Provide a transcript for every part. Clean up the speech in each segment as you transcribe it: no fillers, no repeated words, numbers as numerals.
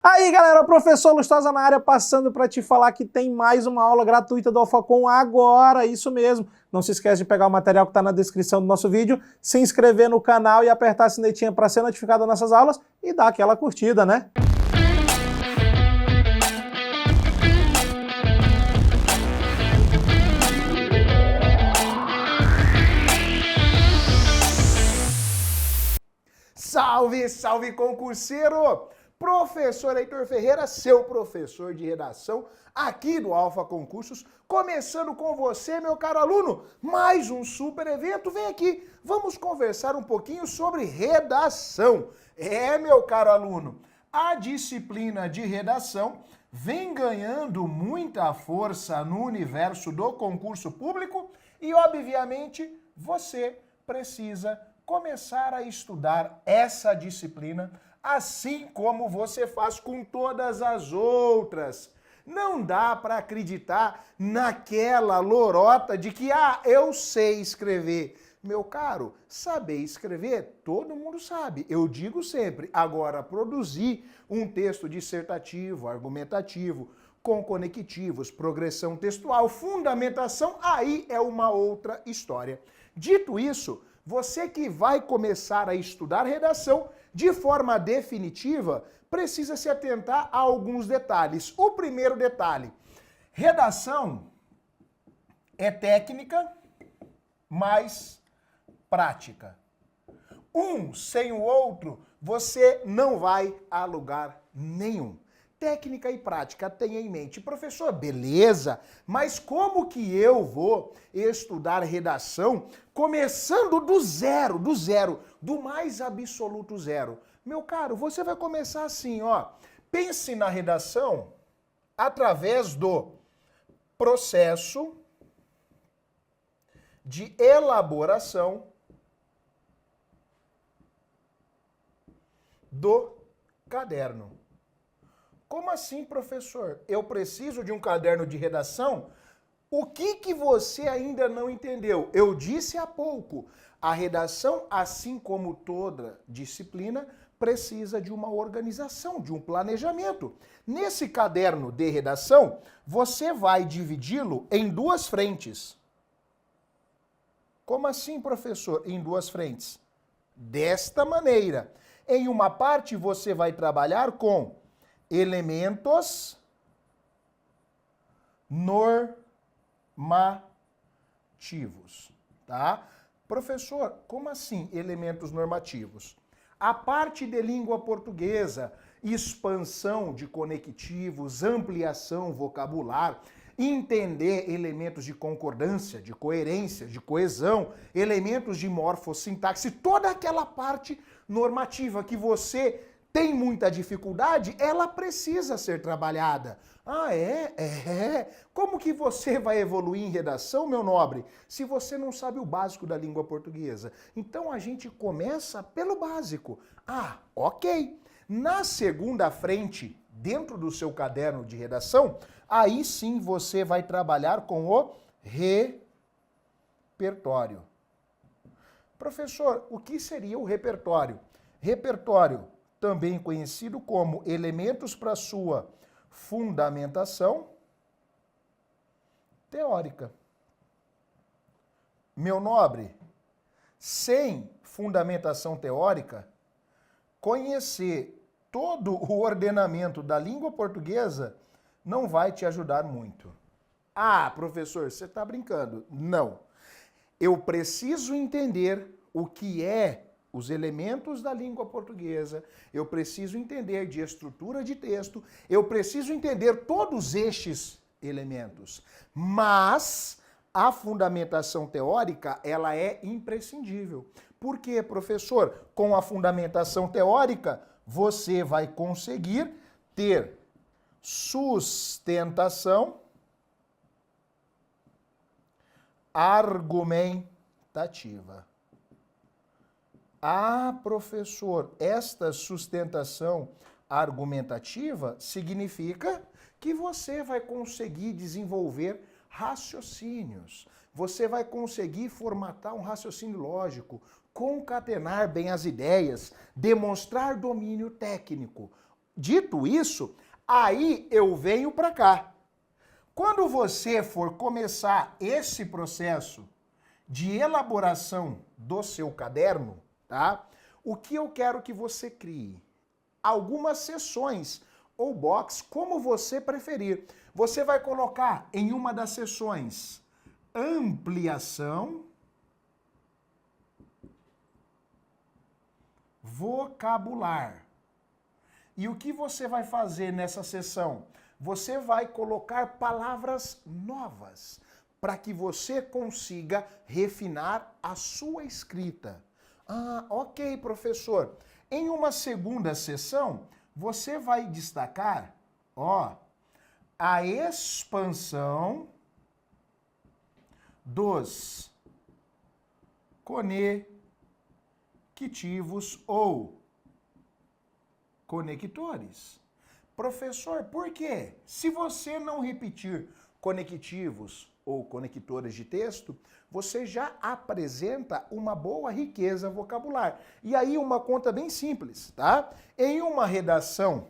Aí galera, professor Lustosa na área, passando para te falar que tem mais uma aula gratuita do Alphacom agora, isso mesmo. Não se esquece de pegar o material que está na descrição do nosso vídeo, se inscrever no canal e apertar a sinetinha para ser notificado das nossas aulas e dar aquela curtida, né? Salve, salve concurseiro! Professor Heitor Ferreira, seu professor de redação aqui do Alpha Concursos, começando com você, meu caro aluno, mais um super evento. Vem aqui, vamos conversar um pouquinho sobre redação. Meu caro aluno, a disciplina de redação vem ganhando muita força no universo do concurso público e, obviamente, você precisa começar a estudar essa disciplina assim como você faz com todas as outras. Não dá para acreditar naquela lorota de que, eu sei escrever. Meu caro, saber escrever, todo mundo sabe. Eu digo sempre, agora produzir um texto dissertativo, argumentativo, com conectivos, progressão textual, fundamentação, aí é uma outra história. Dito isso, você que vai começar a estudar redação de forma definitiva, precisa se atentar a alguns detalhes. O primeiro detalhe, redação é técnica mais prática. Um sem o outro, você não vai a lugar nenhum. Técnica e prática, tenha em mente. Professor, beleza, mas como que eu vou estudar redação começando do zero, do mais absoluto zero? Meu caro, você vai começar assim, ó. Pense na redação através do processo de elaboração do caderno. Como assim, professor? Eu preciso de um caderno de redação? O que você ainda não entendeu? Eu disse há pouco, a redação, assim como toda disciplina, precisa de uma organização, de um planejamento. Nesse caderno de redação, você vai dividi-lo em duas frentes. Como assim, professor? Em duas frentes. Desta maneira. Em uma parte, você vai trabalhar com elementos normativos, tá? Professor, como assim elementos normativos? A parte de língua portuguesa, expansão de conectivos, ampliação vocabular, entender elementos de concordância, de coerência, de coesão, elementos de morfossintaxe, toda aquela parte normativa que você tem muita dificuldade, ela precisa ser trabalhada. Como que você vai evoluir em redação, meu nobre, se você não sabe o básico da língua portuguesa? Então a gente começa pelo básico. Ok. Na segunda frente, dentro do seu caderno de redação, aí sim você vai trabalhar com o repertório. Professor, o que seria o repertório? Repertório, também conhecido como elementos para sua fundamentação teórica. Meu nobre, sem fundamentação teórica, conhecer todo o ordenamento da língua portuguesa não vai te ajudar muito. Professor, você está brincando. Não. Eu preciso entender o que é os elementos da língua portuguesa, eu preciso entender de estrutura de texto, eu preciso entender todos estes elementos. Mas a fundamentação teórica, ela é imprescindível. Por quê, professor? Com a fundamentação teórica, você vai conseguir ter sustentação argumentativa. Professor, esta sustentação argumentativa significa que você vai conseguir desenvolver raciocínios. Você vai conseguir formatar um raciocínio lógico, concatenar bem as ideias, demonstrar domínio técnico. Dito isso, aí eu venho para cá. Quando você for começar esse processo de elaboração do seu caderno, tá? O que eu quero que você crie? Algumas seções ou box, como você preferir. Você vai colocar em uma das seções ampliação, vocabular. E o que você vai fazer nessa seção? Você vai colocar palavras novas para que você consiga refinar a sua escrita. Ah, ok, professor. Em uma segunda sessão, você vai destacar, ó, a expansão dos conectivos ou conectores. Professor, por quê? Se você não repetir conectivos ou conectores de texto, você já apresenta uma boa riqueza vocabular. E aí uma conta bem simples, tá? Em uma redação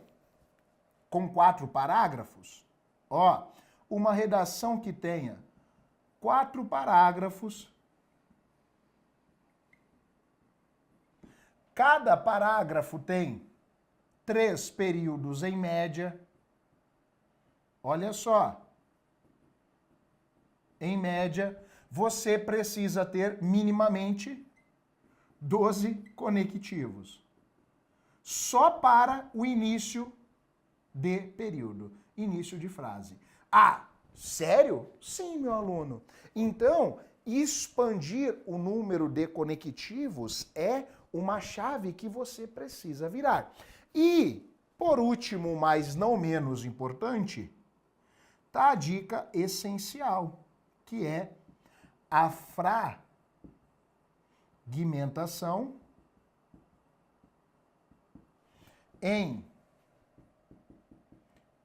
com 4 parágrafos, ó, uma redação que tenha 4 parágrafos, cada parágrafo tem 3 períodos em média. Olha só. Em média, você precisa ter minimamente 12 conectivos. Só para o início de período, início de frase. Ah, sério? Sim, meu aluno. Então, expandir o número de conectivos é uma chave que você precisa virar. E, por último, mas não menos importante, tá a dica essencial, que é a fragmentação em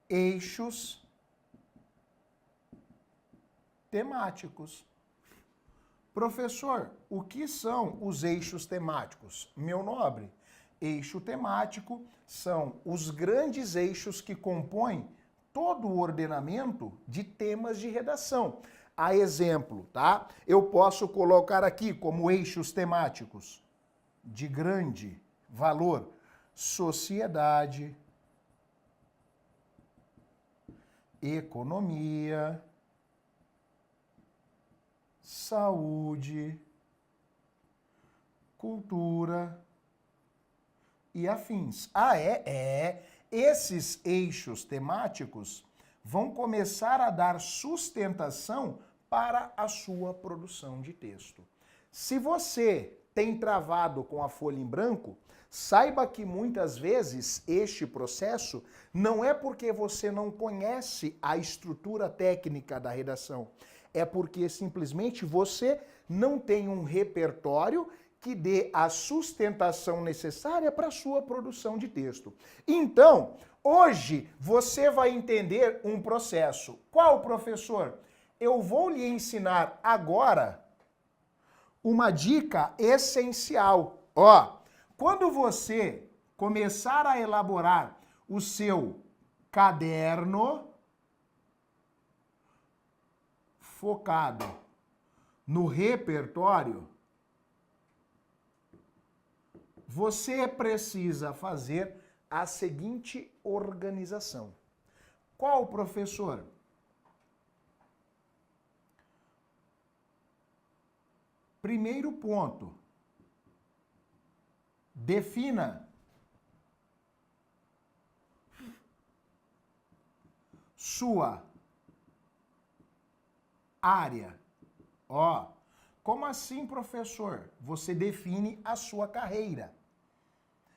eixos temáticos. Professor, o que são os eixos temáticos? Meu nobre, eixo temático são os grandes eixos que compõem todo o ordenamento de temas de redação. A exemplo, tá? Eu posso colocar aqui como eixos temáticos de grande valor: sociedade, economia, saúde, cultura e afins. Ah, esses eixos temáticos vão começar a dar sustentação para a sua produção de texto. Se você tem travado com a folha em branco, saiba que muitas vezes este processo não é porque você não conhece a estrutura técnica da redação, é porque simplesmente você não tem um repertório que dê a sustentação necessária para a sua produção de texto. Então, hoje você vai entender um processo. Qual, professor? Eu vou lhe ensinar agora uma dica essencial. Ó, quando você começar a elaborar o seu caderno focado no repertório, você precisa fazer a seguinte organização. Qual, professor? Primeiro ponto, defina sua área. Ó, como assim, professor? Você define a sua carreira.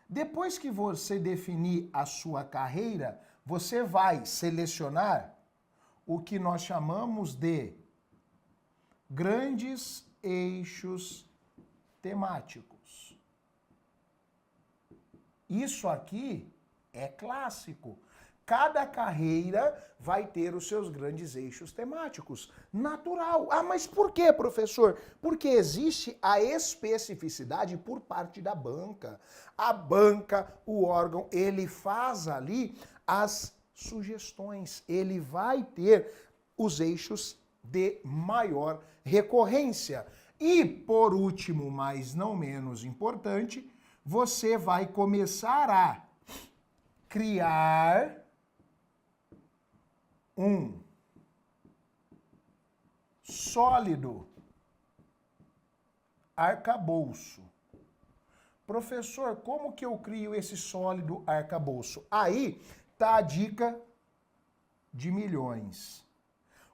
Depois que você definir a sua carreira, você vai selecionar o que nós chamamos de grandes eixos temáticos. Isso aqui é clássico. cada carreira vai ter os seus grandes eixos temáticos. Natural. Ah, mas por quê, professor? Porque existe a especificidade por parte da banca. A banca, o órgão, ele faz ali as sugestões. Ele vai ter os eixos de maior recorrência. E, por último, mas não menos importante, você vai começar a criar um sólido arcabouço. Professor, como que eu crio esse sólido arcabouço? Aí tá a dica de milhões.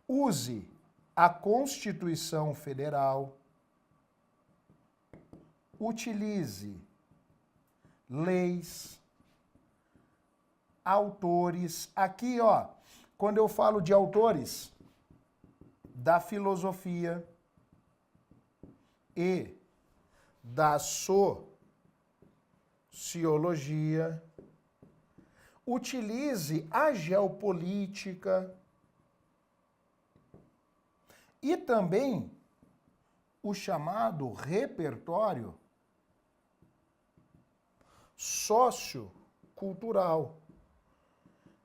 Use a Constituição Federal, utilize leis, autores. Aqui, ó, quando eu falo de autores da filosofia e da sociologia, utilize a geopolítica e também o chamado repertório sociocultural.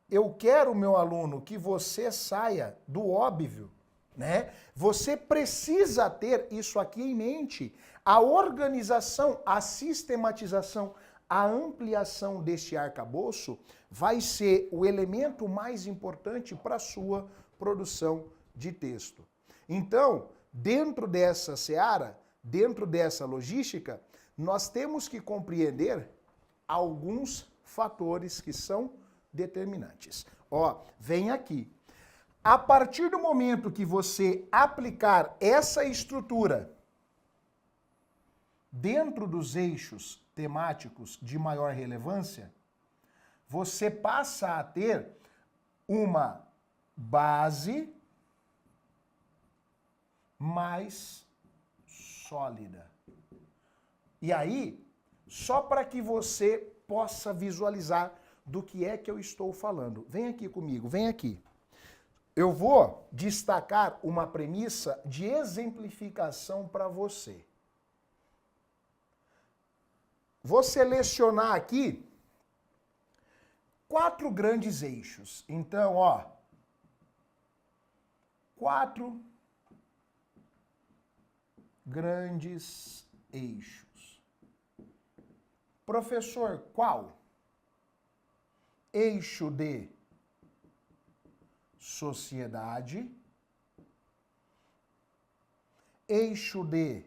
Eu quero, meu aluno, que você saia do óbvio, né? Você precisa ter isso aqui em mente. A organização, a sistematização, a ampliação deste arcabouço vai ser o elemento mais importante para a sua produção de texto. Então, dentro dessa seara, dentro dessa logística, nós temos que compreender alguns fatores que são determinantes. Ó, vem aqui. A partir do momento que você aplicar essa estrutura dentro dos eixos temáticos de maior relevância, você passa a ter uma base mais sólida. E aí, só para que você possa visualizar do que é que eu estou falando. Vem aqui comigo, vem aqui. Eu vou destacar uma premissa de exemplificação para você. Vou selecionar aqui 4 grandes eixos. Então, ó, 4 grandes eixos. Professor, qual? Eixo de sociedade, eixo de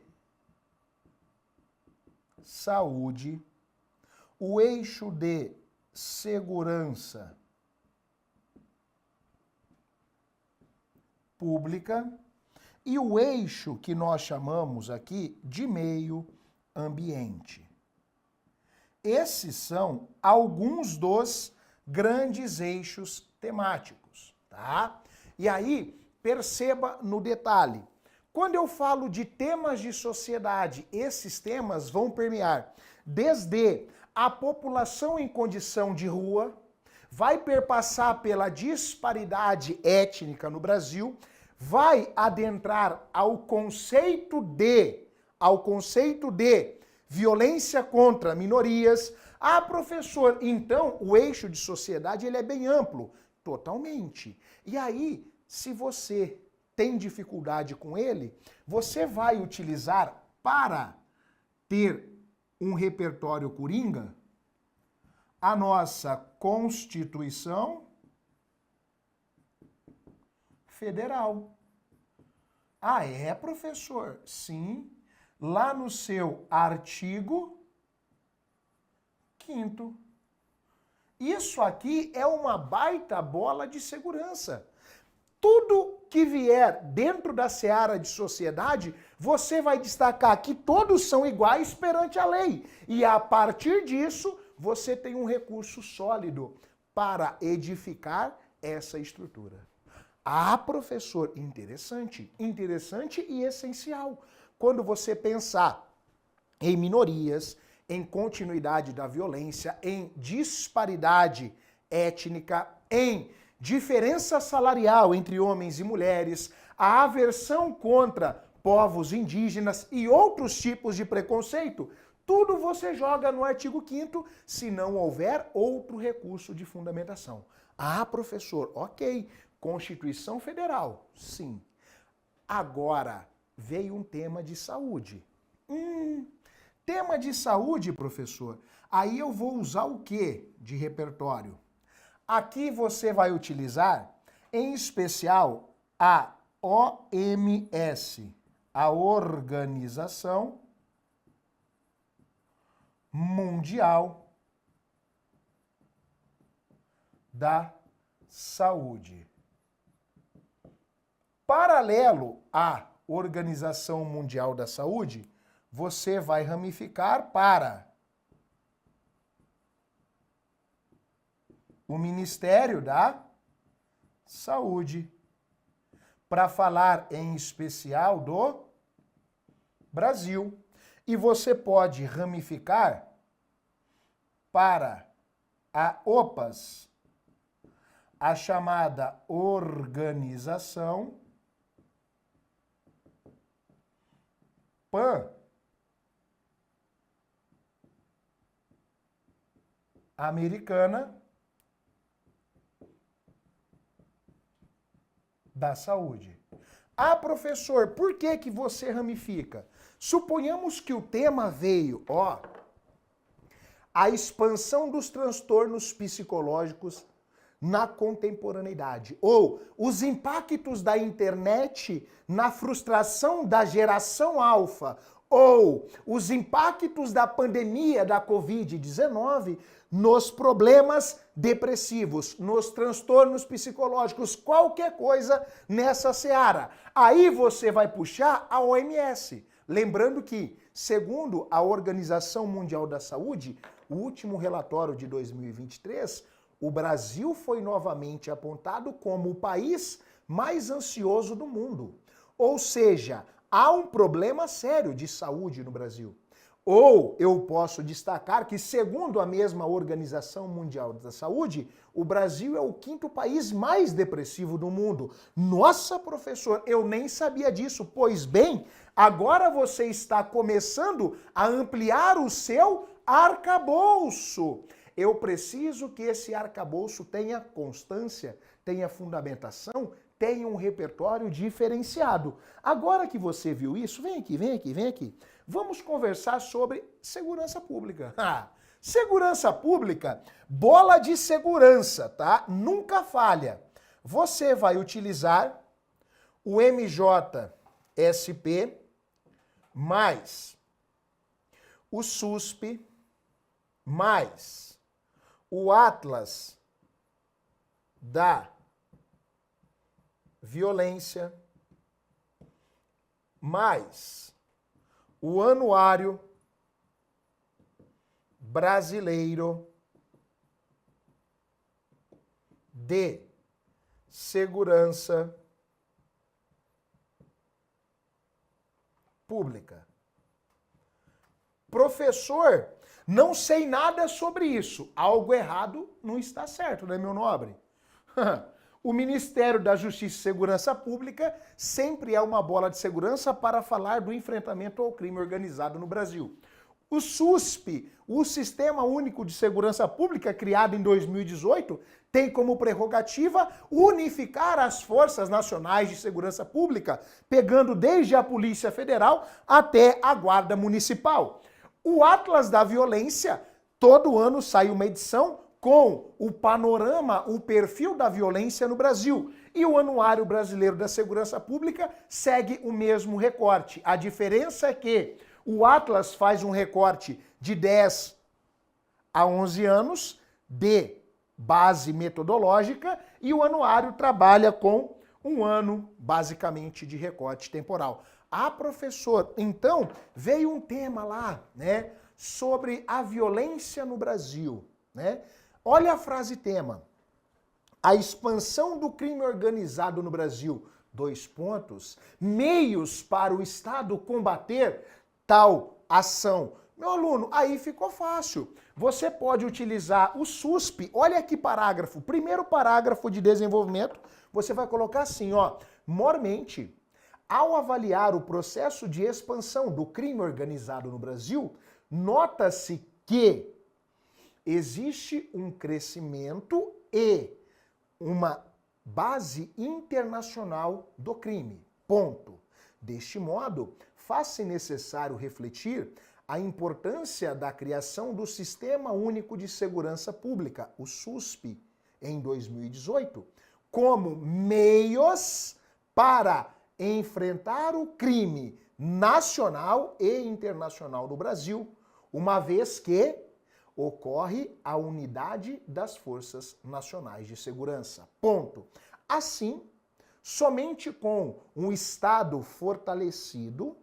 saúde, o eixo de segurança pública e o eixo que nós chamamos aqui de meio ambiente. Esses são alguns dos grandes eixos temáticos, tá? E aí, perceba no detalhe. Quando eu falo de temas de sociedade, esses temas vão permear desde a população em condição de rua, vai perpassar pela disparidade étnica no Brasil, vai adentrar ao conceito de violência contra minorias. Ah, professor, então o eixo de sociedade ele é bem amplo. Totalmente. E aí, se você tem dificuldade com ele, você vai utilizar para ter um repertório coringa a nossa Constituição Federal. Ah, é, professor? Sim. Lá no seu artigo 5º. Isso aqui é uma baita bola de segurança. Tudo que vier dentro da seara de sociedade, você vai destacar que todos são iguais perante a lei. E a partir disso, você tem um recurso sólido para edificar essa estrutura. Ah, professor, interessante. Interessante e essencial. Quando você pensar em minorias, em continuidade da violência, em disparidade étnica, em diferença salarial entre homens e mulheres, a aversão contra povos indígenas e outros tipos de preconceito, tudo você joga no artigo 5º, se não houver outro recurso de fundamentação. Ah, professor, ok. Constituição Federal, sim. Agora, veio um tema de saúde. Tema de saúde, professor, aí eu vou usar o quê de repertório? Aqui você vai utilizar, em especial, a OMS, a Organização Mundial da Saúde. Paralelo à Organização Mundial da Saúde, você vai ramificar para o Ministério da Saúde, para falar em especial do Brasil. E você pode ramificar para a OPAS, a chamada Organização Pan-Americana da Saúde. Ah, professor, por que que você ramifica? Suponhamos que o tema veio, a expansão dos transtornos psicológicos na contemporaneidade, ou os impactos da internet na frustração da geração alfa, ou os impactos da pandemia da Covid-19 nos problemas depressivos, nos transtornos psicológicos, qualquer coisa nessa seara. Aí você vai puxar a OMS. Lembrando que, segundo a Organização Mundial da Saúde, o último relatório de 2023, o Brasil foi novamente apontado como o país mais ansioso do mundo. Ou seja, há um problema sério de saúde no Brasil. Ou eu posso destacar que, segundo a mesma Organização Mundial da Saúde, o Brasil é o 5º país mais depressivo do mundo. Nossa, professor, eu nem sabia disso. Pois bem, agora você está começando a ampliar o seu arcabouço. Eu preciso que esse arcabouço tenha constância, tenha fundamentação, tenha um repertório diferenciado. Agora que você viu isso, vem aqui, vem aqui, vem aqui. Vamos conversar sobre segurança pública. Segurança pública, bola de segurança, tá? Nunca falha. Você vai utilizar o MJSP mais o SUSP mais o Atlas da Violência mais o Anuário Brasileiro de Segurança Pública. Professor, não sei nada sobre isso. Algo errado não está certo, né, meu nobre? O Ministério da Justiça e Segurança Pública sempre é uma bola de segurança para falar do enfrentamento ao crime organizado no Brasil. O SUSP, o Sistema Único de Segurança Pública, criado em 2018, tem como prerrogativa unificar as Forças Nacionais de Segurança Pública, pegando desde a Polícia Federal até a Guarda Municipal. O Atlas da Violência, todo ano sai uma edição com o panorama, o perfil da violência no Brasil. E o Anuário Brasileiro da Segurança Pública segue o mesmo recorte. A diferença é que o Atlas faz um recorte de 10 a 11 anos de base metodológica e o Anuário trabalha com um ano, basicamente, de recorte temporal. Ah, professor, então veio um tema lá, né, sobre a violência no Brasil, né? Olha a frase tema. A expansão do crime organizado no Brasil, : meios para o Estado combater tal ação. Meu aluno, aí ficou fácil. Você pode utilizar o SUSP, olha aqui parágrafo, primeiro parágrafo de desenvolvimento, você vai colocar assim, ó, mormente, ao avaliar o processo de expansão do crime organizado no Brasil, nota-se que existe um crescimento e uma base internacional do crime. Ponto. Deste modo, faz-se necessário refletir a importância da criação do Sistema Único de Segurança Pública, o SUSP, em 2018, como meios para enfrentar o crime nacional e internacional no Brasil, uma vez que ocorre a unidade das Forças Nacionais de Segurança. Ponto. Assim, somente com um Estado fortalecido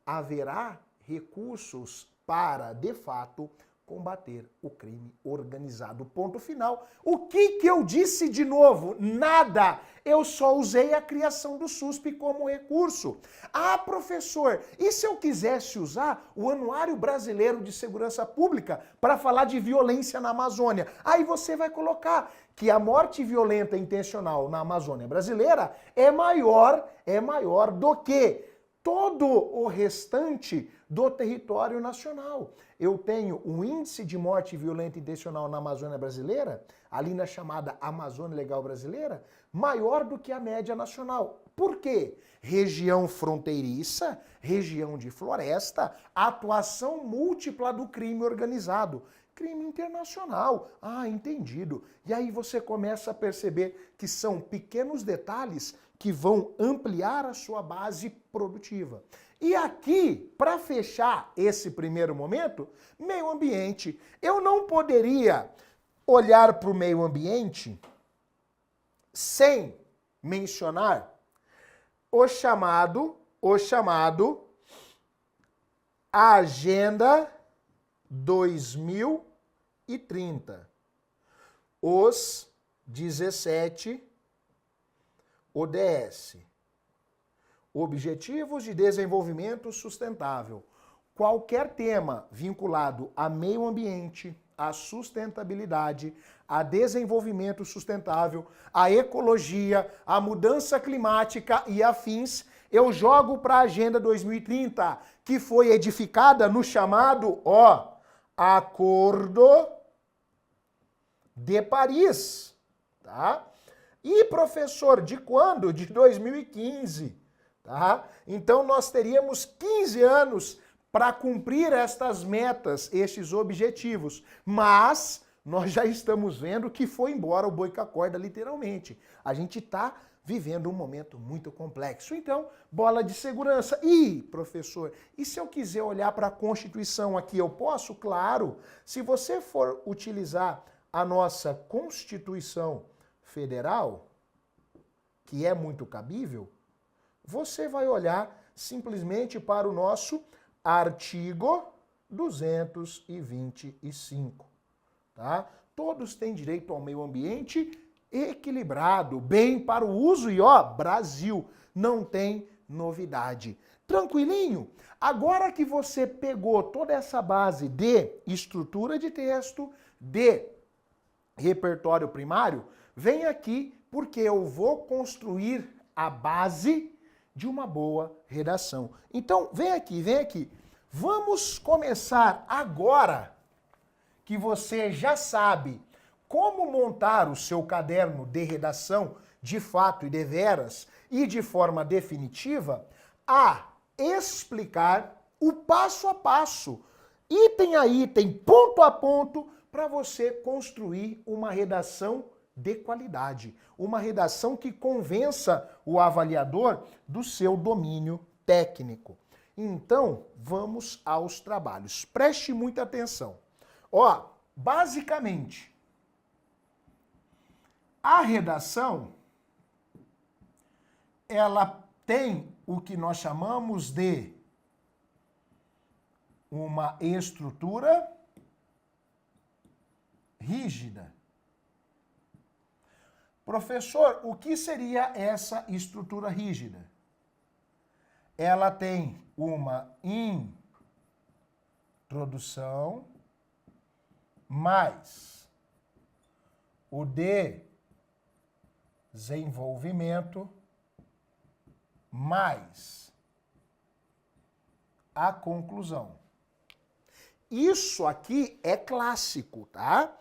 haverá recursos para, de fato, combater o crime organizado. Ponto final. O que eu disse de novo? Nada. Eu só usei a criação do SUSP como recurso. Ah, professor, e se eu quisesse usar o Anuário Brasileiro de Segurança Pública para falar de violência na Amazônia? Aí você vai colocar que a morte violenta intencional na Amazônia brasileira é maior do que todo o restante do território nacional. Eu tenho um índice de morte violenta intencional na Amazônia brasileira, ali na chamada Amazônia Legal Brasileira, maior do que a média nacional. Por quê? Região fronteiriça, região de floresta, atuação múltipla do crime organizado. Crime internacional. Ah, entendido. E aí você começa a perceber que são pequenos detalhes que vão ampliar a sua base produtiva. E aqui, para fechar esse primeiro momento, meio ambiente. Eu não poderia olhar para o meio ambiente sem mencionar o chamado Agenda 2030. Os 17 ODS. Objetivos de Desenvolvimento Sustentável. Qualquer tema vinculado a meio ambiente, a sustentabilidade, a desenvolvimento sustentável, a ecologia, a mudança climática e afins, eu jogo para a Agenda 2030, que foi edificada no chamado, Acordo de Paris, tá? E, professor, de quando? De 2015, tá? Então nós teríamos 15 anos para cumprir estas metas, estes objetivos, mas nós já estamos vendo que foi embora o boi com a corda, literalmente. A gente está vivendo um momento muito complexo. Então, bola de segurança. E, professor, e se eu quiser olhar para a Constituição aqui, eu posso? Claro. Se você for utilizar a nossa Constituição Federal, que é muito cabível, você vai olhar simplesmente para o nosso artigo 225, tá? Todos têm direito ao meio ambiente equilibrado, bem para o uso e, Brasil, não tem novidade. Tranquilinho? Agora que você pegou toda essa base de estrutura de texto, de repertório primário, vem aqui porque eu vou construir a base de uma boa redação. Então, vem aqui. Vamos começar agora que você já sabe como montar o seu caderno de redação de fato e deveras e de forma definitiva a explicar o passo a passo, item a item, ponto a ponto, para você construir uma redação de qualidade, uma redação que convença o avaliador do seu domínio técnico. Então, vamos aos trabalhos. Preste muita atenção. Basicamente, a redação, ela tem o que nós chamamos de uma estrutura rígida. Professor, o que seria essa estrutura rígida? Ela tem uma introdução mais o desenvolvimento mais a conclusão. Isso aqui é clássico, tá?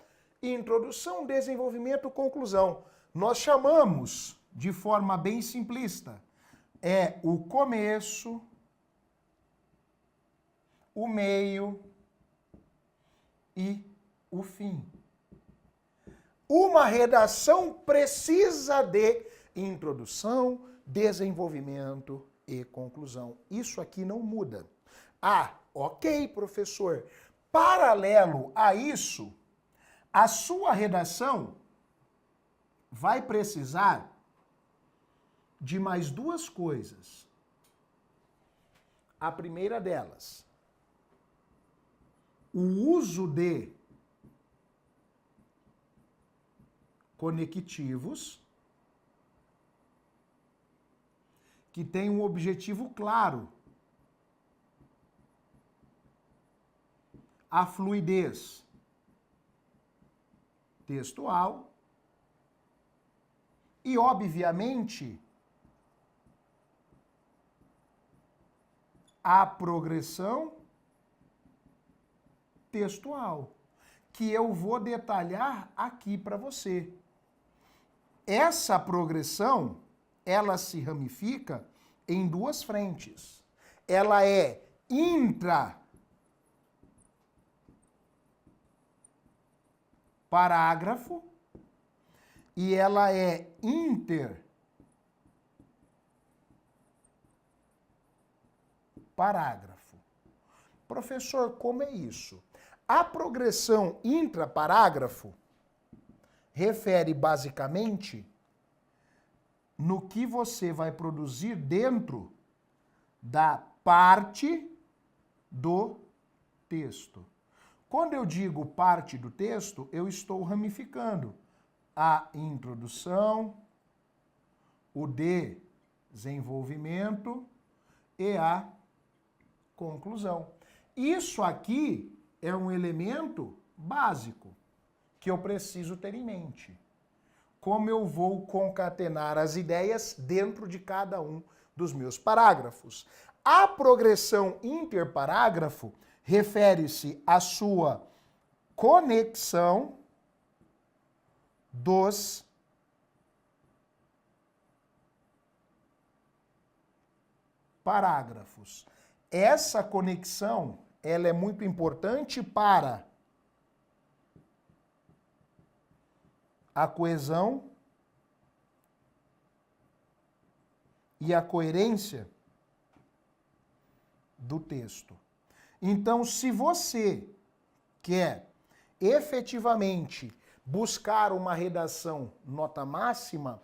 Introdução, desenvolvimento, conclusão. Nós chamamos, de forma bem simplista, é o começo, o meio e o fim. Uma redação precisa de introdução, desenvolvimento e conclusão. Isso aqui não muda. Ah, ok, professor. Paralelo a isso, a sua redação vai precisar de mais duas coisas. A primeira delas, o uso de conectivos que tem um objetivo claro. A fluidez textual e, obviamente, a progressão textual, que eu vou detalhar aqui para você. Essa progressão, ela se ramifica em duas frentes. Ela é intraparágrafo e ela é interparágrafo. Professor, como é isso? A progressão intraparágrafo refere basicamente no que você vai produzir dentro da parte do texto. Quando eu digo parte do texto, eu estou ramificando a introdução, o desenvolvimento e a conclusão. Isso aqui é um elemento básico que eu preciso ter em mente. Como eu vou concatenar as ideias dentro de cada um dos meus parágrafos. A progressão interparágrafo refere-se à sua conexão dos parágrafos. Essa conexão, ela é muito importante para a coesão e a coerência do texto. Então, se você quer efetivamente buscar uma redação nota máxima,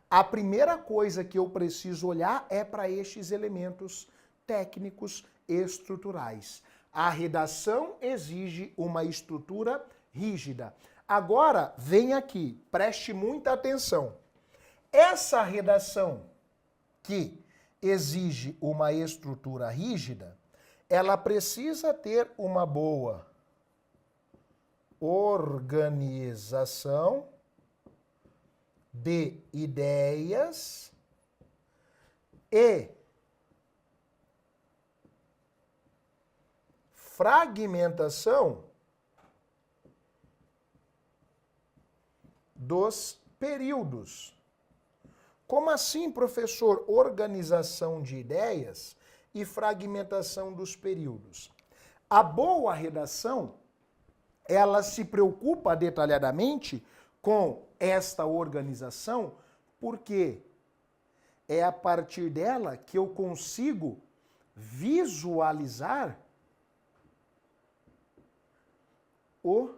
a primeira coisa que eu preciso olhar é para estes elementos técnicos estruturais. A redação exige uma estrutura rígida. Agora, vem aqui, preste muita atenção. Essa redação que exige uma estrutura rígida, ela precisa ter uma boa organização de ideias e fragmentação dos períodos. Como assim, professor? Organização de ideias e fragmentação dos períodos. A boa redação, ela se preocupa detalhadamente com esta organização, porque é a partir dela que eu consigo visualizar o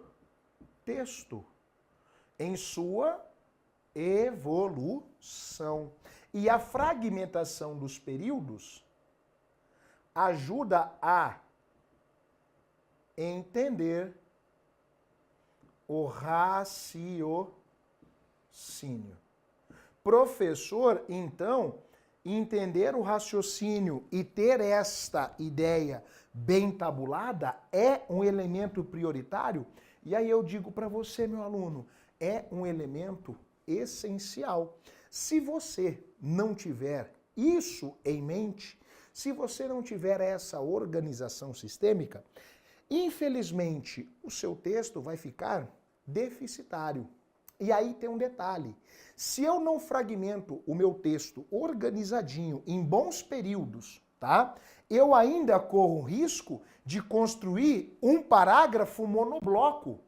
texto em sua evolução. E a fragmentação dos períodos ajuda a entender o raciocínio. Professor, então, entender o raciocínio e ter esta ideia bem tabulada é um elemento prioritário? E aí eu digo para você, meu aluno, é um elemento essencial. Se você não tiver isso em mente, se você não tiver essa organização sistêmica, infelizmente o seu texto vai ficar deficitário. E aí tem um detalhe, se eu não fragmento o meu texto organizadinho em bons períodos, tá? Eu ainda corro o risco de construir um parágrafo monobloco.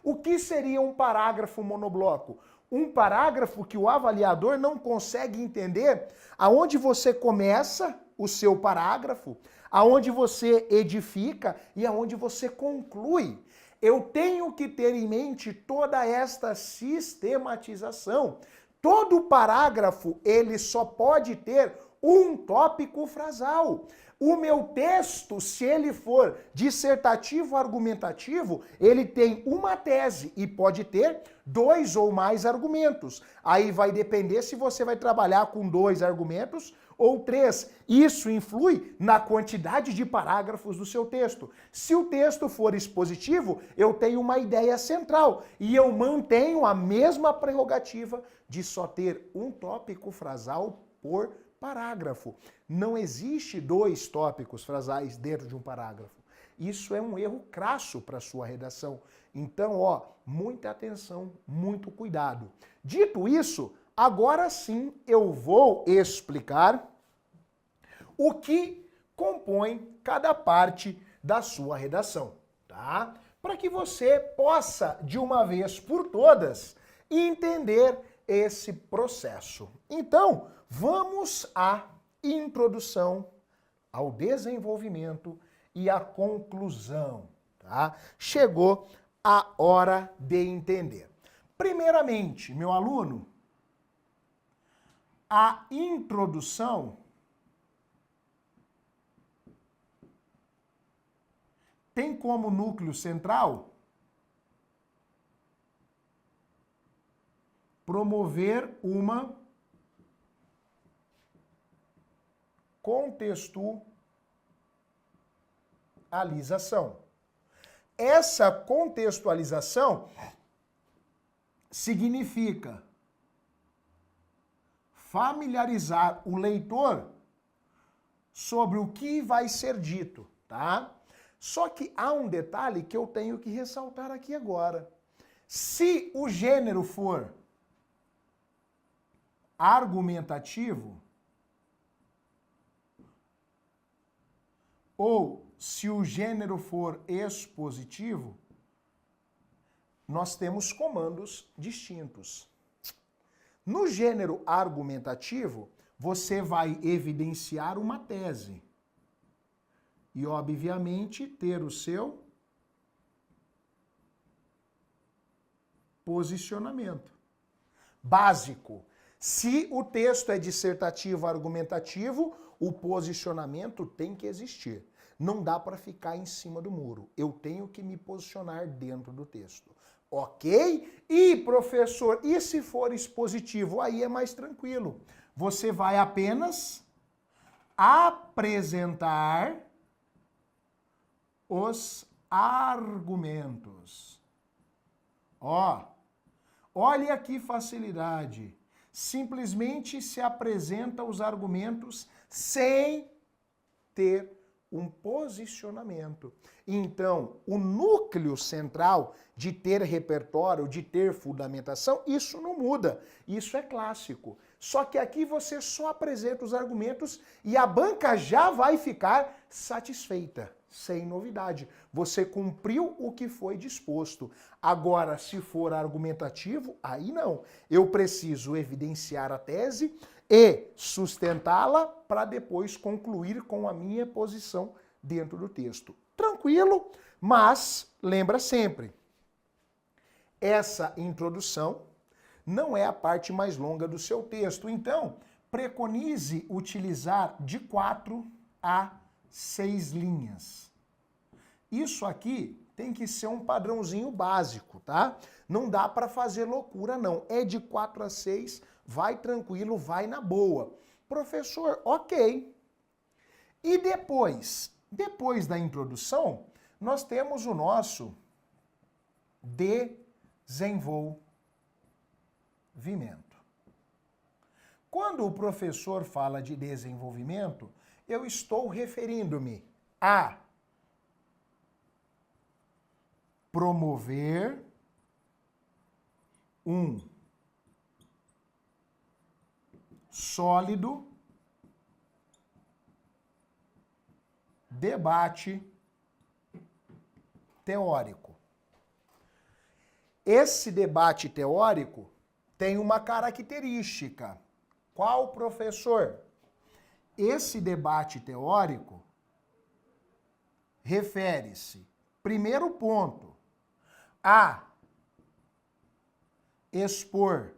O que seria um parágrafo monobloco? Um parágrafo que o avaliador não consegue entender aonde você começa o seu parágrafo, aonde você edifica e aonde você conclui. Eu tenho que ter em mente toda esta sistematização. Todo parágrafo, ele só pode ter um tópico frasal. O meu texto, se ele for dissertativo argumentativo, ele tem uma tese e pode ter 2 ou mais argumentos. Aí vai depender se você vai trabalhar com 2 argumentos ou 3. Isso influi na quantidade de parágrafos do seu texto. Se o texto for expositivo, eu tenho uma ideia central e eu mantenho a mesma prerrogativa de só ter um tópico frasal por parágrafo. Não existe 2 tópicos frasais dentro de um parágrafo. Isso é um erro crasso para a sua redação. Então, muita atenção, muito cuidado. Dito isso, agora sim eu vou explicar o que compõe cada parte da sua redação, tá? Para que você possa, de uma vez por todas, entender esse processo. Então, vamos à introdução, ao desenvolvimento e à conclusão, tá? Chegou a hora de entender. Primeiramente, meu aluno, a introdução tem como núcleo central promover uma contextualização. Essa contextualização significa familiarizar o leitor sobre o que vai ser dito, tá? Só que há um detalhe que eu tenho que ressaltar aqui agora. Se o gênero for argumentativo, ou se o gênero for expositivo, nós temos comandos distintos. No gênero argumentativo, você vai evidenciar uma tese e, obviamente, ter o seu posicionamento básico. Se o texto é dissertativo argumentativo, o posicionamento tem que existir. Não dá para ficar em cima do muro. Eu tenho que me posicionar dentro do texto. Ok? E, professor, e se for expositivo? Aí é mais tranquilo. Você vai apenas apresentar os argumentos. Olha que facilidade. Simplesmente se apresenta os argumentos sem ter um posicionamento. Então, o núcleo central de ter repertório, de ter fundamentação, isso não muda. Isso é clássico. Só que aqui você só apresenta os argumentos e a banca já vai ficar satisfeita, sem novidade. Você cumpriu o que foi disposto. Agora, se for argumentativo, aí não. Eu preciso evidenciar a tese e sustentá-la para depois concluir com a minha posição dentro do texto. Tranquilo, mas lembra sempre, essa introdução não é a parte mais longa do seu texto. Então, preconize utilizar de 4 a 6 linhas. Isso aqui tem que ser um padrãozinho básico, tá? Não dá para fazer loucura, não. É de 4 a 6, vai tranquilo, vai na boa. Professor, ok. E depois Depois da introdução, nós temos o nosso desenvolvimento. Quando o professor fala de desenvolvimento, eu estou referindo-me a promover um sólido debate teórico. Esse debate teórico tem uma característica. Qual, professor? Esse debate teórico refere-se, primeiro ponto, a expor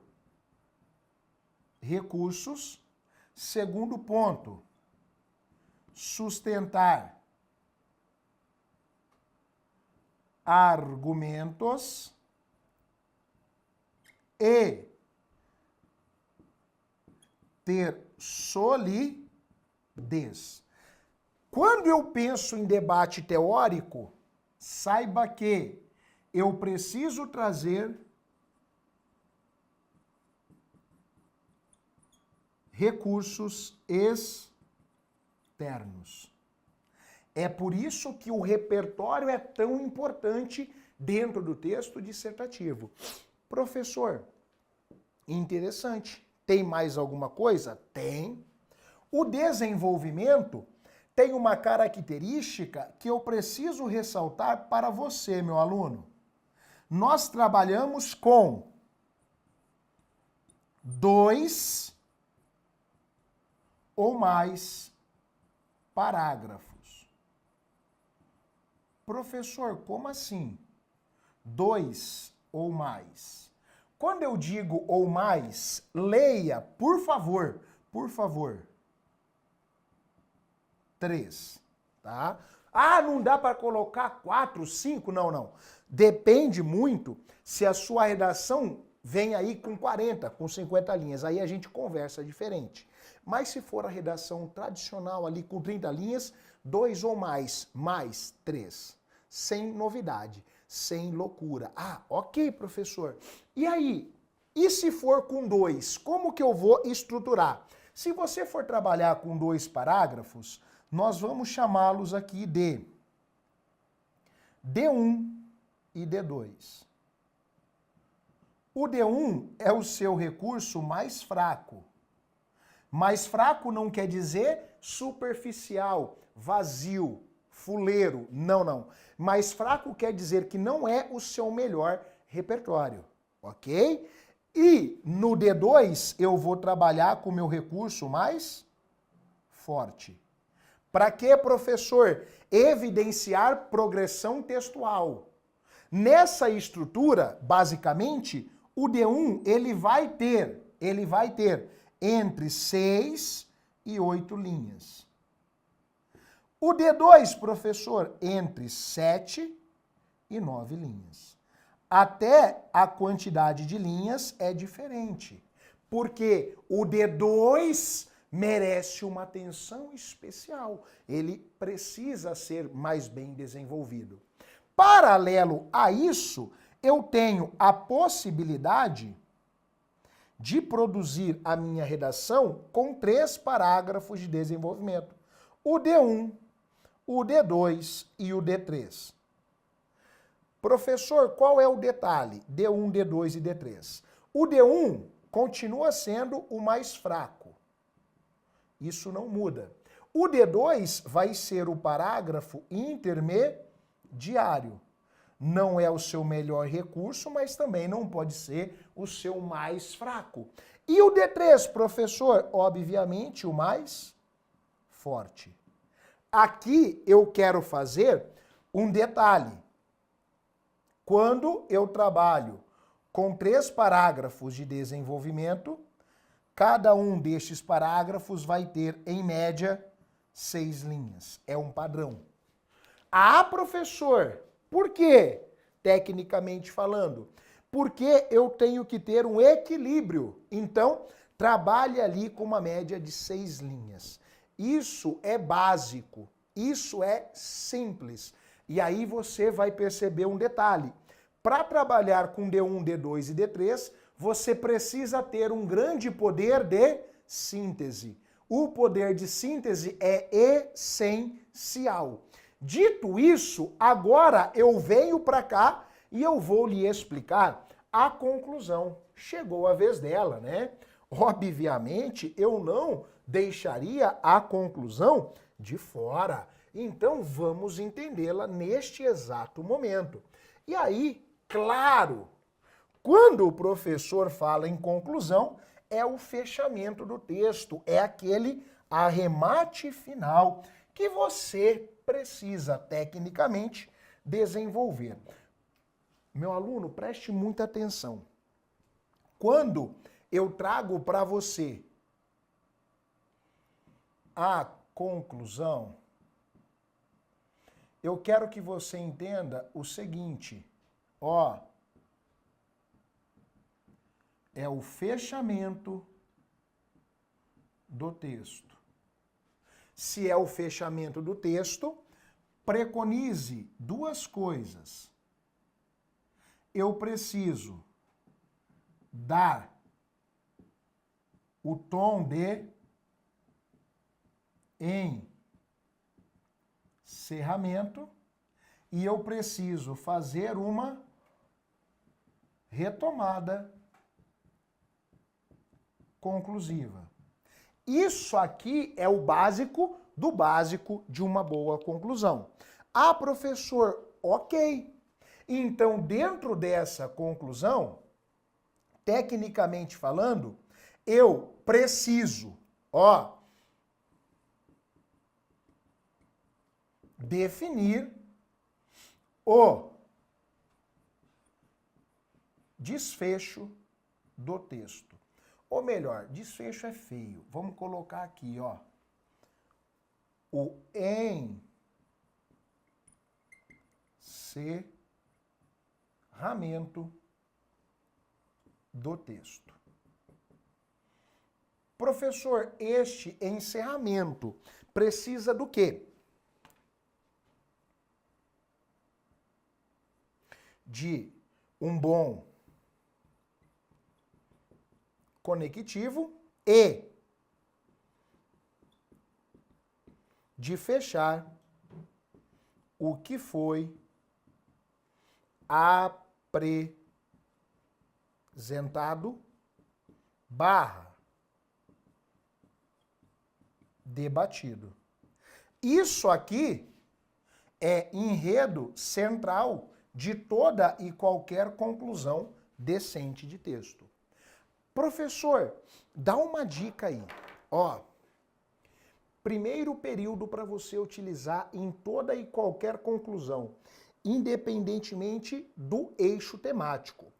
recursos. Segundo ponto, sustentar argumentos e ter solidez. Quando eu penso em debate teórico, saiba que eu preciso trazer recursos externos. É por isso que o repertório é tão importante dentro do texto dissertativo. Professor, interessante. Tem mais alguma coisa? Tem. O desenvolvimento tem uma característica que eu preciso ressaltar para você, meu aluno. Nós trabalhamos com 2 ou mais parágrafos. Professor, como assim? 2 ou mais. Quando eu digo ou mais, leia, por favor, 3, tá? Ah, não dá para colocar 4, 5? Não. Depende muito se a sua redação vem aí com 40, com 50 linhas. Aí a gente conversa diferente. Mas se for a redação tradicional ali com 30 linhas, 2 ou mais 3. Sem novidade, sem loucura. Ah, ok, professor. E aí? E se for com 2, como que eu vou estruturar? Se você for trabalhar com 2 parágrafos, nós vamos chamá-los aqui de D1 e D2. O D1 é o seu recurso mais fraco. Mais fraco não quer dizer superficial, vazio, fuleiro. Não. Mais fraco quer dizer que não é o seu melhor repertório, ok? E no D2 eu vou trabalhar com o meu recurso mais forte. Para quê, professor? Evidenciar progressão textual. Nessa estrutura, basicamente, o D1 ele vai ter entre 6 e 8 linhas. O D2, professor, entre 7 e 9 linhas. Até a quantidade de linhas é diferente, porque o D2 merece uma atenção especial. Ele precisa ser mais bem desenvolvido. Paralelo a isso, eu tenho a possibilidade de produzir a minha redação com 3 parágrafos de desenvolvimento. O D1, o D2 e o D3. Professor, qual é o detalhe? D1, D2 e D3. O D1 continua sendo o mais fraco. Isso não muda. O D2 vai ser o parágrafo intermediário. Não é o seu melhor recurso, mas também não pode ser o seu mais fraco. E o D3, professor? Obviamente o mais forte. Aqui eu quero fazer um detalhe. Quando eu trabalho com 3 parágrafos de desenvolvimento, cada um destes parágrafos vai ter, em média, 6 linhas. É um padrão. Ah, professor, por quê? Tecnicamente falando. Porque eu tenho que ter um equilíbrio. Então, trabalhe ali com uma média de 6 linhas. Isso é básico. Isso é simples. E aí você vai perceber um detalhe. Para trabalhar com D1, D2 e D3, você precisa ter um grande poder de síntese. O poder de síntese é essencial. Dito isso, agora eu venho para cá e eu vou lhe explicar a conclusão. Chegou a vez dela, né? Obviamente, eu não deixaria a conclusão de fora. Então, vamos entendê-la neste exato momento. E aí, claro, quando o professor fala em conclusão, é o fechamento do texto, é aquele arremate final que você precisa tecnicamente desenvolver. Meu aluno, preste muita atenção. Quando eu trago para você a conclusão, eu quero que você entenda o seguinte, ó, é o fechamento do texto. Se é o fechamento do texto, preconize duas coisas. Eu preciso dar o tom de encerramento e eu preciso fazer uma retomada conclusiva. Isso aqui é o básico do básico de uma boa conclusão. Ah, professor, ok. Então, dentro dessa conclusão, tecnicamente falando, eu preciso, ó, definir o desfecho do texto. Ou melhor, desfecho é feio. Vamos colocar aqui, ó, o encerramento do texto. Professor, este encerramento precisa do quê? De um bom conectivo e de fechar o que foi apresentado barra debatido. Isso aqui é enredo central de toda e qualquer conclusão decente de texto. Professor, dá uma dica aí. Ó, primeiro período para você utilizar em toda e qualquer conclusão, independentemente do eixo temático.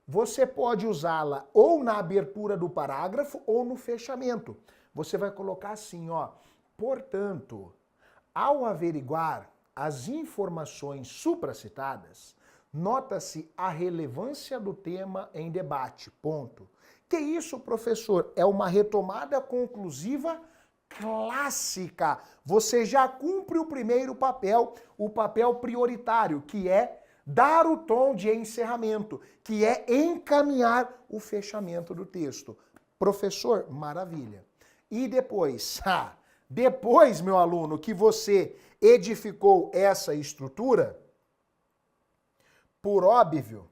Você pode usá-la ou na abertura do parágrafo ou no fechamento. Você vai colocar assim, ó, portanto, ao averiguar as informações supracitadas, nota-se a relevância do tema em debate, ponto. Que isso, professor? É uma retomada conclusiva clássica. Você já cumpre o primeiro papel, o papel prioritário, que é dar o tom de encerramento, que é encaminhar o fechamento do texto. Professor, maravilha. E depois, depois, meu aluno, que você edificou essa estrutura, por óbvio,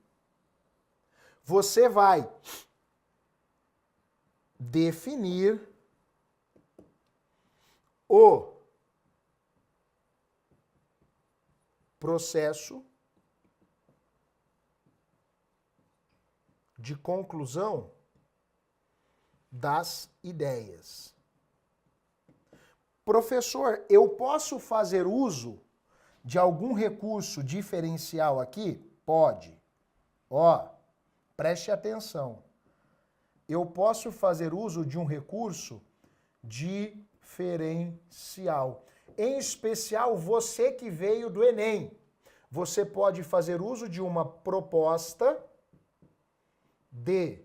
você vai definir o processo de conclusão das ideias. Professor, eu posso fazer uso de algum recurso diferencial aqui? Pode. Ó, preste atenção. Eu posso fazer uso de um recurso diferencial. Em especial, você que veio do Enem. Você pode fazer uso de uma proposta de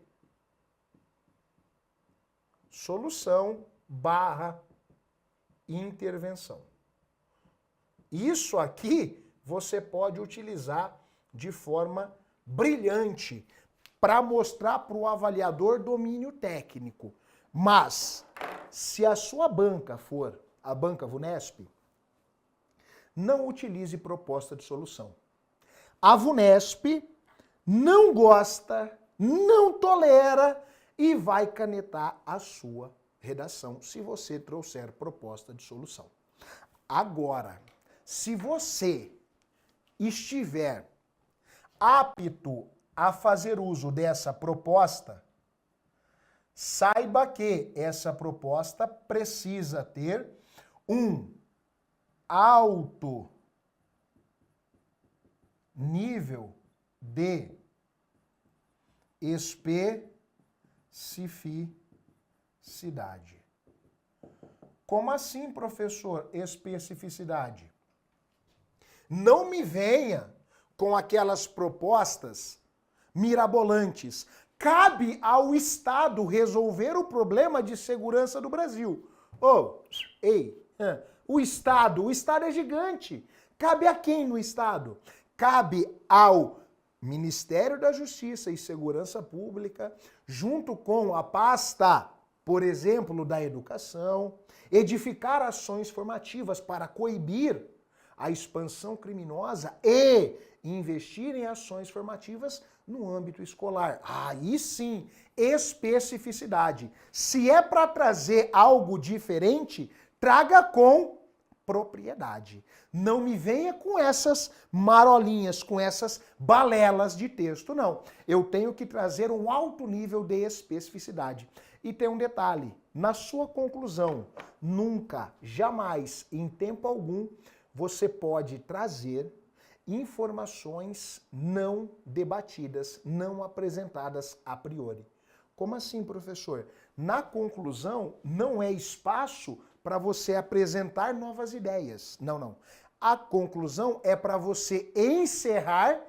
solução barra intervenção. Isso aqui você pode utilizar de forma brilhante para mostrar para o avaliador domínio técnico. Mas, se a sua banca for a banca VUNESP, não utilize proposta de solução. A VUNESP não gosta, não tolera e vai canetar a sua redação se você trouxer proposta de solução. Agora, se você estiver apto a fazer uso dessa proposta, saiba que essa proposta precisa ter um alto nível de especificidade. Como assim, professor, especificidade? Não me venha com aquelas propostas mirabolantes. Cabe ao Estado resolver o problema de segurança do Brasil. O Estado é gigante. Cabe a quem no Estado? Cabe ao Ministério da Justiça e Segurança Pública, junto com a pasta, por exemplo, da educação, edificar ações formativas para coibir a expansão criminosa e investir em ações formativas no âmbito escolar. Aí sim, especificidade. Se é para trazer algo diferente, traga com propriedade. Não me venha com essas marolinhas, com essas balelas de texto, não. Eu tenho que trazer um alto nível de especificidade. E tem um detalhe, na sua conclusão, nunca, jamais, em tempo algum, você pode trazer informações não debatidas, não apresentadas a priori. Como assim, professor? Na conclusão, não é espaço para você apresentar novas ideias. Não. A conclusão é para você encerrar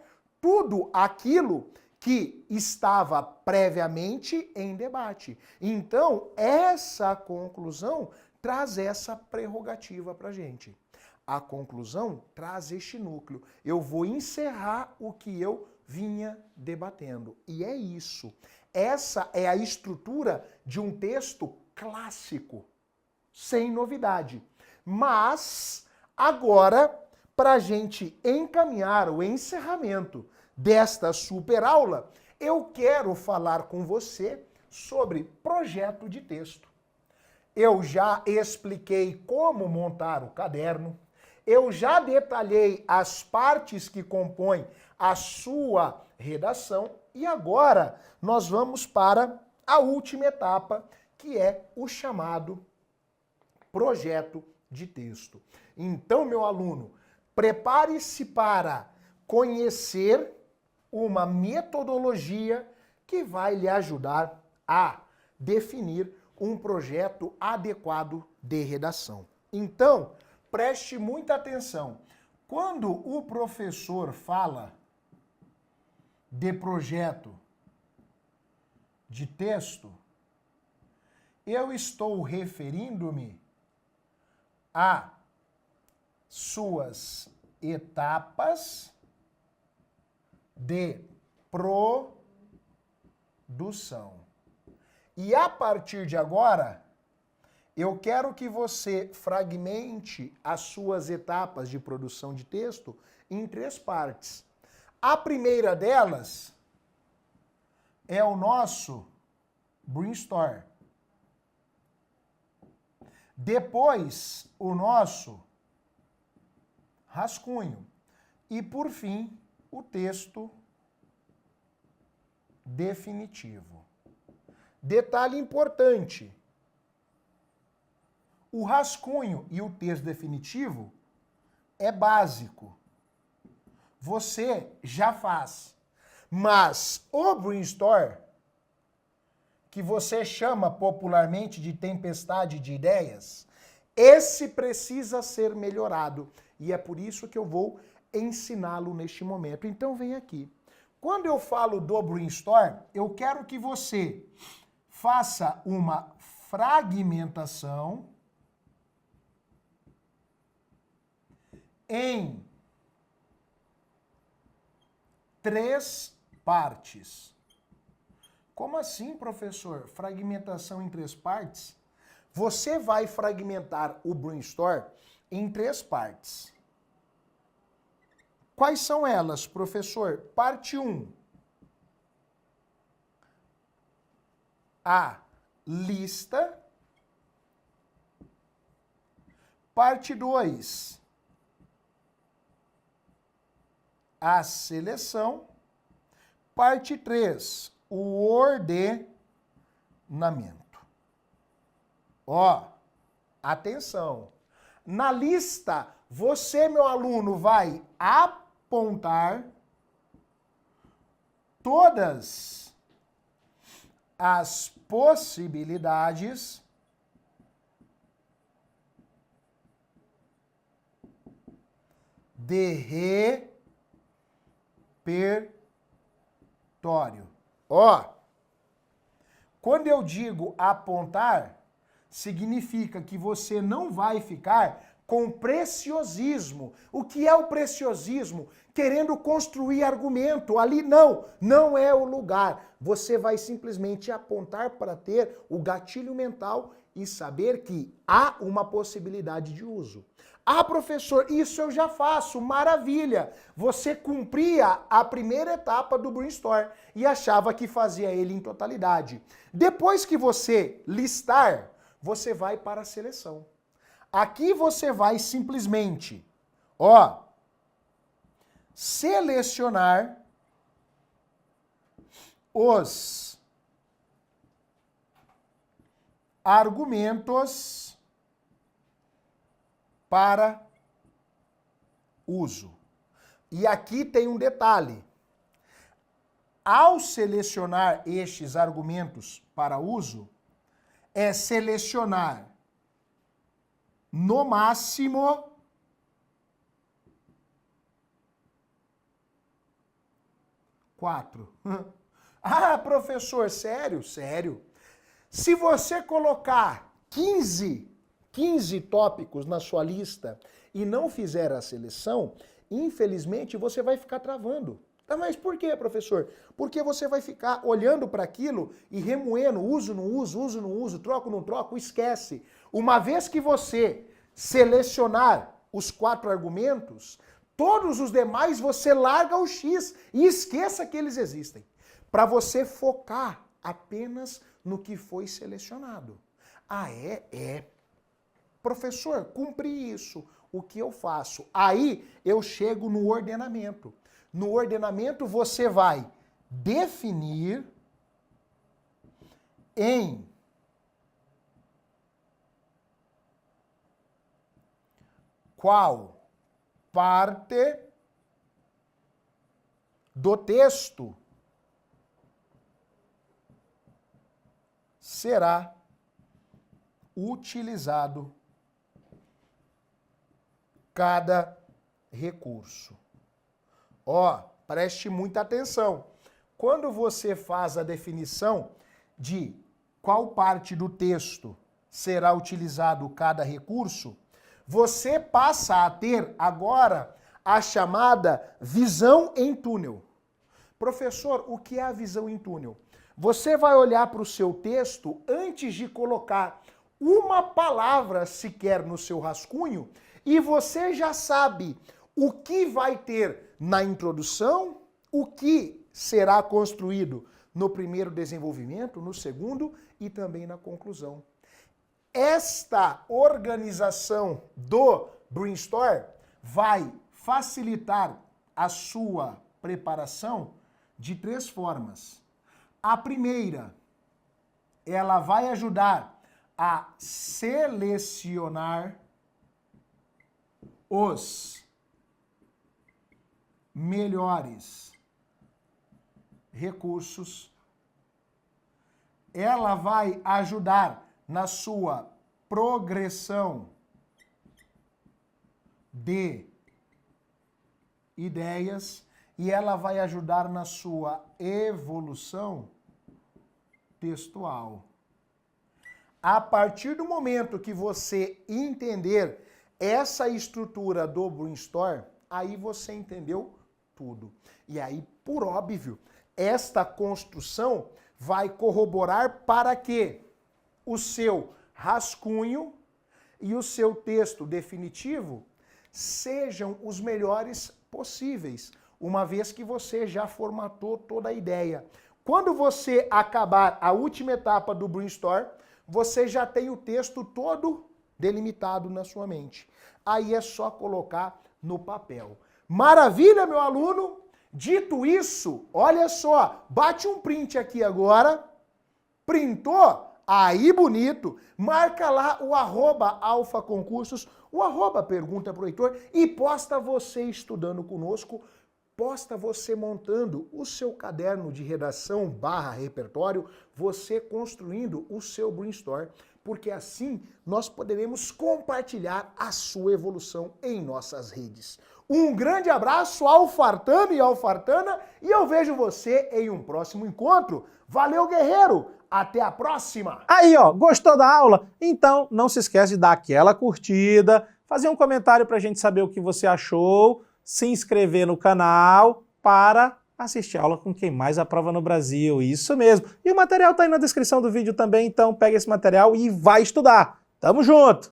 tudo aquilo que estava previamente em debate. Então, essa conclusão traz essa prerrogativa para a gente. A conclusão traz este núcleo. Eu vou encerrar o que eu vinha debatendo. E é isso. Essa é a estrutura de um texto clássico, sem novidade. Mas, agora, para a gente encaminhar o encerramento desta super aula, eu quero falar com você sobre projeto de texto. Eu já expliquei como montar o caderno, eu já detalhei as partes que compõem a sua redação e agora nós vamos para a última etapa, que é o chamado projeto de texto. Então, meu aluno, prepare-se para conhecer uma metodologia que vai lhe ajudar a definir um projeto adequado de redação. Então, preste muita atenção. Quando o professor fala de projeto de texto, eu estou referindo-me a suas etapas de produção. E a partir de agora, eu quero que você fragmente as suas etapas de produção de texto em 3 partes. A primeira delas é o nosso brainstorm. Depois, o nosso rascunho. E, por fim, o texto definitivo. Detalhe importante. O rascunho e o texto definitivo é básico. Você já faz. Mas o brainstorm, que você chama popularmente de tempestade de ideias, esse precisa ser melhorado. E é por isso que eu vou ensiná-lo neste momento. Então vem aqui. Quando eu falo do brainstorm, eu quero que você faça uma fragmentação em 3 partes. Como assim, professor? Fragmentação em 3 partes? Você vai fragmentar o brainstorm em 3 partes. Quais são elas, professor? Parte 1. A lista. Parte 2. A seleção. Parte 3. O ordenamento. Ó, atenção. Na lista, você, meu aluno, vai apontar todas as possibilidades de repertório. Ó, quando eu digo apontar, significa que você não vai ficar com preciosismo. O que é o preciosismo? Querendo construir argumento. Ali não é o lugar. Você vai simplesmente apontar para ter o gatilho mental e saber que há uma possibilidade de uso. Ah, professor, isso eu já faço, maravilha! Você cumpria a primeira etapa do brainstorm e achava que fazia ele em totalidade. Depois que você listar, você vai para a seleção. Aqui você vai simplesmente, ó, selecionar os argumentos para uso. E aqui tem um detalhe. Ao selecionar estes argumentos para uso, é selecionar no máximo 4. Ah, professor, sério? Sério. Se você colocar 15 tópicos na sua lista e não fizer a seleção, infelizmente você vai ficar travando. Mas por quê, professor? Porque você vai ficar olhando para aquilo e remoendo, uso, não uso, uso, não uso, troco, não troco, esquece. Uma vez que você selecionar os 4 argumentos, todos os demais você larga o X e esqueça que eles existem, para você focar apenas no que foi selecionado. Ah, é. Professor, cumpri isso. O que eu faço? Aí eu chego no ordenamento. No ordenamento você vai definir em qual parte do texto será utilizado cada recurso. Ó, preste muita atenção. Quando você faz a definição de qual parte do texto será utilizado cada recurso, você passa a ter agora a chamada visão em túnel. Professor, o que é a visão em túnel? Você vai olhar para o seu texto antes de colocar uma palavra sequer no seu rascunho e você já sabe o que vai ter na introdução, o que será construído no primeiro desenvolvimento, no segundo e também na conclusão. Esta organização do brainstorm vai facilitar a sua preparação de 3 formas. A primeira, ela vai ajudar a selecionar os melhores recursos. Ela vai ajudar na sua progressão de ideias e ela vai ajudar na sua evolução textual. A partir do momento que você entender essa estrutura do Brainstorm, aí você entendeu tudo. E aí, por óbvio, esta construção vai corroborar para que o seu rascunho e o seu texto definitivo sejam os melhores possíveis, uma vez que você já formatou toda a ideia. Quando você acabar a última etapa do Brainstorm, você já tem o texto todo delimitado na sua mente. Aí é só colocar no papel. Maravilha, meu aluno? Dito isso, olha só, bate um print aqui agora, printou? Aí bonito, marca lá o @alfaconcursos, o @pergunta pro Heitor e posta você estudando conosco, posta você montando o seu caderno de redação /repertório, você construindo o seu Brainstorm, porque assim nós poderemos compartilhar a sua evolução em nossas redes. Um grande abraço ao Fartano e ao Fartana e eu vejo você em um próximo encontro. Valeu, guerreiro! Até a próxima! Aí, ó, gostou da aula? Então não se esquece de dar aquela curtida, fazer um comentário pra gente saber o que você achou, se inscrever no canal para assistir a aula com quem mais aprova no Brasil. Isso mesmo. E o material tá aí na descrição do vídeo também, então pega esse material e vai estudar. Tamo junto!